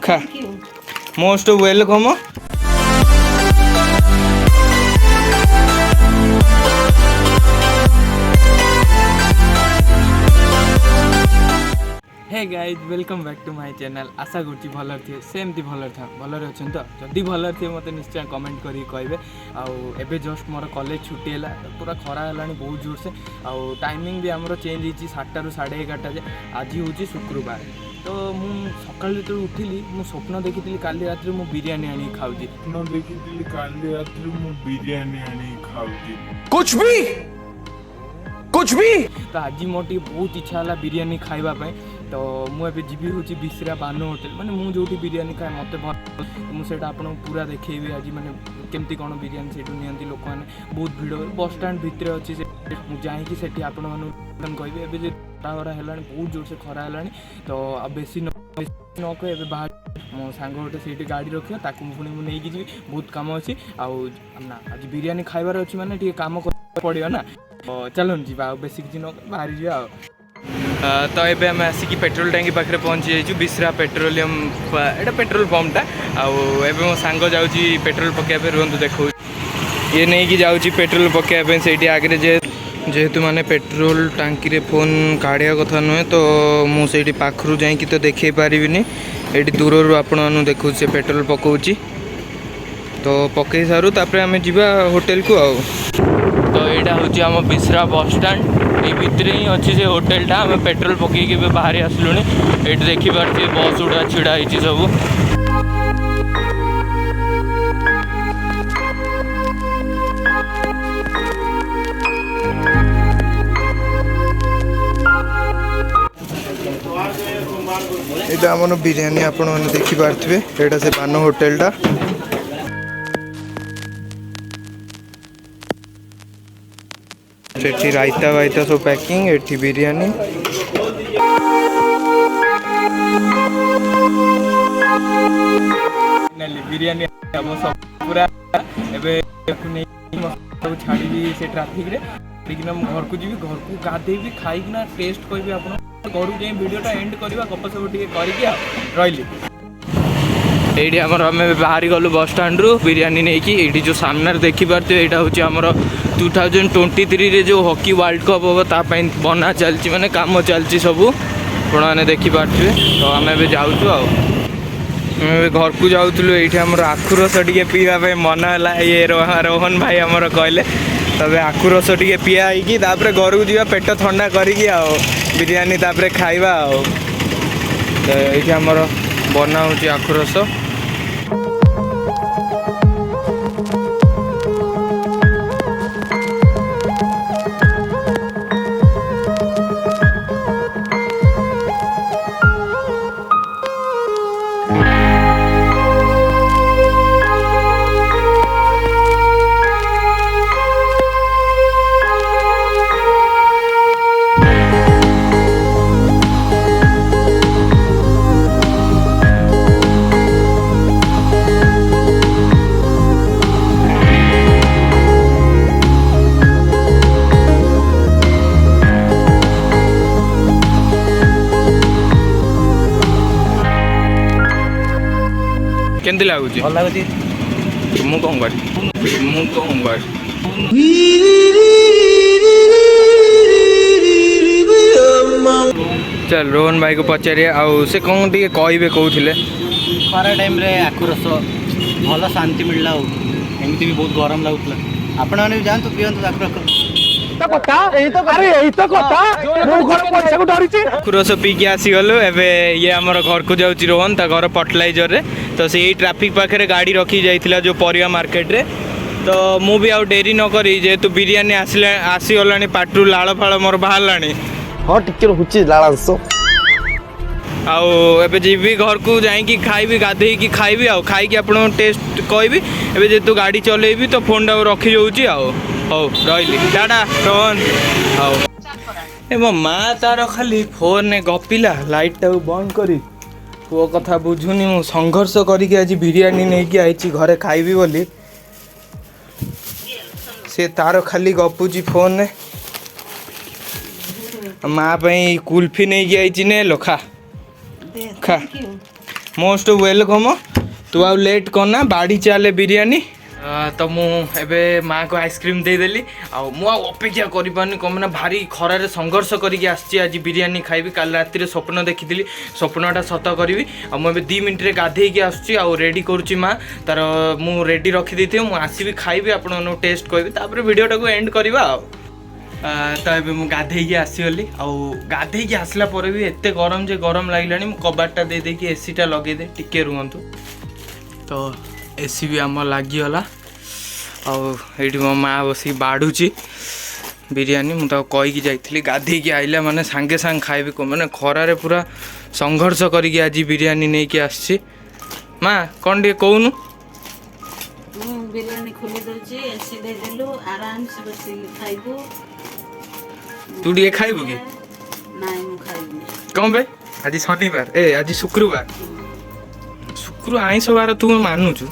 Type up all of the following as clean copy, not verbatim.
खा most welcome. Hey guys welcome back to my channel. आशा करुँच भल थे सेमती भल था भलरे अच्छा तो जदि भल थे मत निश्चय कमेंट करी कहे। आउ जस्ट मोर कॉलेज छुट्टी है पूरा खरा है बहुत जोर से। आउ टाइमिंग भी आमर चेंज होती 7टा ରୁ 11:30 जाए। आज हूँ शुक्रवार तो मुझे सकाल जो उठिली मु स्वप्न देखी काली रात मु बिरियानी आनी खाऊँ कुछ भी तो आज मोर बहुत इच्छा है बिरियानी खाइबापी। तो मुझे जीवी हूँ बिश्रा बानो होटेल माने मुझे जो बिरियानी खाए मत भल मुझे आपको पूरा देखी आज माने केमती कौन बिरियानी से नि लोक मैंने बहुत भिड़ बस स्टाण भितर अच्छी मुझे आपण मैंने कहि ए खरा है बहुत जोर से खरा है तो बेसी न कहे बाहर मो सांग गोटे से गाड़ी रखियो ताकू पुणी मुझे नहीं जी बहुत कम अच्छी ना आज बिरियानी खाइबार अच्छी माने टी काम पड़ो ना चलन जी बेसी किसी न बाहरी जा। तो ये आम आसिक पेट्रोल टैंकी पाखे पहुँची जाइए बिश्रा पेट्रोलियम एटा पेट्रोल पंपटा आउ मो सांग जाऊँगी पेट्रोल पकाइबा रुहतु देखो ये नहीं कि जाऊँगी पेट्रोल पकाइबा से आगे जेहेतु माने पेट्रोल टांकी रे फोन काढ़िया कथा नुहे तो मुझे पाखु जा तो देखे पारिनी ये दूर आपण देखो से पेट्रोल पकाउची तो पकई सारू तापर आम जा होटेल को आउ। तो यहाँ हूँ आम बिश्रा बस स्टाण ये भितर ही अच्छी से होटेलटा आम पेट्रोल पकईकि बाहरी आसलुँ ये देखिपे बस गुड़ा छिड़ा होती सब। यहाँ आम बिरियानी आपण मैंने देखिपे यहाँ से पान होटेलटा सेठी रायता वायता सब पैकिंग एठी बिरियानी बिरियानी सब पूरा छाड़ी से ट्राफिक रे लेकिन घर को जी घर को गाधेबी खाईकिना टेस्ट करी आप घर जाए वीडियोटा एंड करवा गपसप रही ये आम बाहरी गलु बस स्टाण रू बिरियानी नहीं कि ये जो सामने देखिपे यहाँ हूँ आमर 2023 जो हॉकी वर्ल्ड कप हम तापाई बना चलती माने काम चलती सब आपने देखिपे। तो आम ए जाऊँ घर को जाऊँ ये आम आखु रस टे पीवाई मन है ये रोहन भाई आमर कहले तब आखु रस टे पियाई घर को जा पेट ठंडा करी बिरियानी तापर खाइबा तो ये आमर बना हो आखु रस। केमती लगुच भल लगुच मु कौन कर चल रोहन भाई को पचारे आउ से कौन टे कहे कहते खरा टाइम रे आखु रस भल शांति मिलला एमती भी बहुत गरम लगुला आपण मैंने भी जानतु पियंतु आखु रस पीकी आसीगलु एवं ये आमर घर को जाऊँ रोहन ता घर फर्टिलाइजर रे तो से ट्राफिक पाखे गाड़ी रखी जाइथिला जो परिया मार्केट रे तो मु भी आउ डेरी न करी जेहेतु बिरियानी आसीगला पाटू लाल फाल मोर बाहर हाँ टिके होची लालांश आउ एबे जीवी घर को जाइकी खाइबी गाधेकी खाइबी आउ खाइकी आपन टेस्ट कहबी एबे जेतु गाड़ी चलेबी तो फोन टा रखी जाउची आउ हौ रहिली टाटा रोहन हौ ए मो माँ तार खाली फोन ने गपिला लाइट टा बंद करी पुओ कथा बुझुनी मु संघर्ष करके आज बिरियानी नहीं कि आइची घरे खाइबी बोली से तार खाली गपुची फोन ने माँ कुल्फी नहीं कि आई ने लोखा खा मोस्ट वेलकम तू आउ लेट करना बाड़ी चले बिरियानी तो मुझे माँ को आइसक्रीम देदेली अपेक्षा करें कम ना भारी खरारे संघर्ष करके आज बिरियानी खाइबी काल राति स्वप्न देखी स्वप्नटा सत करी मुझे 2 मिनट गाधे आसुची रेडी करुच्ची माँ तार मु रेडी रखी थी मुझे आसबि खाइबी आपन टेस्ट कहबी वीडियोटा को एंड करवा तो ये मुझे गाधे आसीगली गाधे आसला पर भी एत गरम जे गरम लगे कबाटा दे देकी एसीटा लगेदे टिके रुहतु तो एसी भी आम लगिगला आईटी मो माँ बस बाढ़ुची बिरियानी मुझे कहीकि जाइली गाधे आइला माने सांगे सांग खाइबी मैंने खरारे पूरा संघर्ष करके आज बिरियानी नहीं कि आसी माँ कौन टे कहूनु बिरियानी खोली दउची एसी दे देलु आराम से बसी खाइबू तू टे खाइबू कि नाइ मु खाइबी कौन बे आज शनिवार ए आज शुक्रवार शुक्र आईश बार तू मानुचु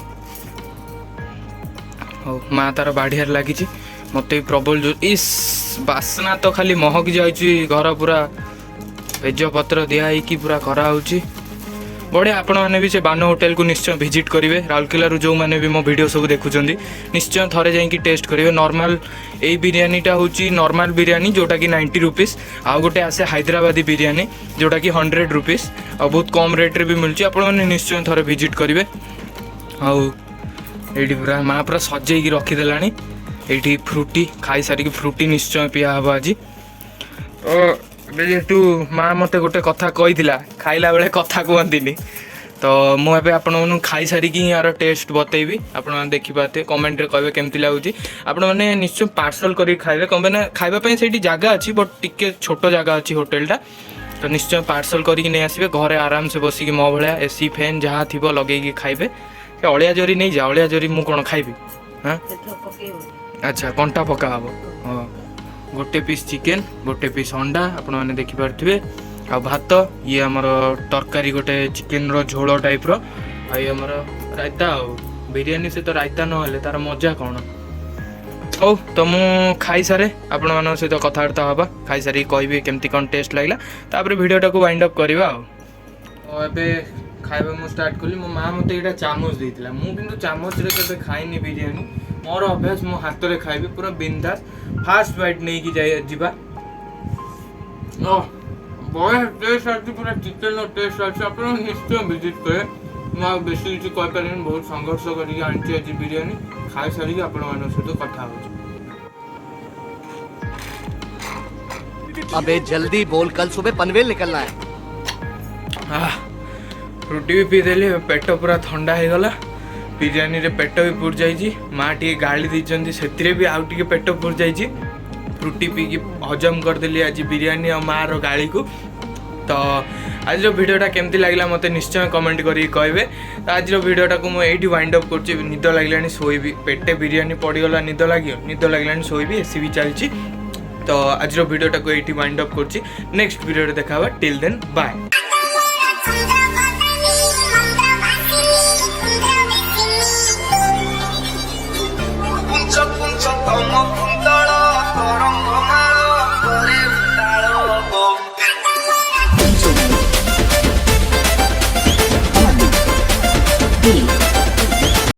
हो माँ तार बाढ़ियार लगी मत प्रबल जो इस बासना तो खाली महक जाइए घर पूरा तेजपत्र दिखाई पूरा कराऊँगी बढ़िया आपण मैंने भी से बानो होटेल को निश्चय विजिट करेंगे राउरकेला जो मैंने भी मो वीडियो सब देखुं निश्चय थरे जाइए टेस्ट करेंगे नॉर्मल यही बिरियानीटा हूँ नॉर्मल बिरियानी जोटा कि 90 रुपीस आउ गोटे आसे हैदराबादी बिरियानी जोटा कि 100 रुपीस आ बहुत कम रेट्रे भी मिलूँ आपण मैंने निश्चय थरे विजिट करेंगे आईटी पूरा माँ पूरा सजेकी रखीदेला ये फ्रुटी खाई सारिकी फ्रुटी निश्चय पिया हम आज जेहेतु माँ मत गोटे कथा कही खाइला बेले कथा कहती तो मुझे आपण खाई सारिकी यार टेस्ट बतेबी आपण देखिपारे कमेंट कहे केमती लगुच आपण मैंने निश्चय पार्सल कर खाइबे कम ना खाइबापी से जगह अच्छी बट टिके छोट जगह अच्छी होटेलटा तो निश्चय पार्सल करके नहीं आसबे घरे आराम से बसिकी मो भाया एसी फैन जहाँ थी लगे खाइबे अलिया जरी नहीं जा अलिया जरी मु कौन खाइबी हाँ अच्छा कंटा पका हम हाँ गोटे पीस चिकेन गोटे पीस अंडा आपण मैंने देखिपे आ भात ये आमर तरकारी गोटे चिकेन रो झोल टाइप रो आई आमर रायता बिरियानी से तो रायता नहले तार मजा कौन हो तो मु खाई सारे आपण मान सहित कथबार्ता हवा खाई सारी कहबी केमती कौन टेस्ट लगला तापर वीडियोटा को वाइंड अप करवा ए खाइबा मु स्टार्ट कली मो माँ मत ये चामच देता मुझे चामच रे खाइनी बिरियानी मोर अभ्यास मो हाथ में खाइबी पूरा बिंदास फास्ट बाइट नहीं कि जाए जीवा बढ़िया टेस्ट आती पूरा चिकेन टेस्ट आती आप निश्चय विजिट करे ना बेसी किसी कहीपर बहुत संघर्ष करके आनी आज बिरियानी खाई सारी आपण सहित कथा अबे जल्दी बोल कल सुबह पनवेल निकलना है रुटी भी पीदेली पेट पूरा ठंडा हो गला बिरियानी रे पेट भी पुर जाइए माँ टी गाड़ी देती से भी आउ टे पेट पुर जाइए फ्रुटी पीकी हजम करदेली आज बिरियानी और माँ रो गाड़ी को तो आज वीडियोटा केमती लगला मत निश्चय कमेंट करी कहबे तो आज वीडियोटा को मुझे वाइंड अप कर निद लगे शोबी पेटे बिरियानी पड़गला निद लगे शोबी एसी भी चलती तो आज वीडियोटा को ये वाइंड अप कर नेक्स्ट वीडियो देखा टिल देन बाय।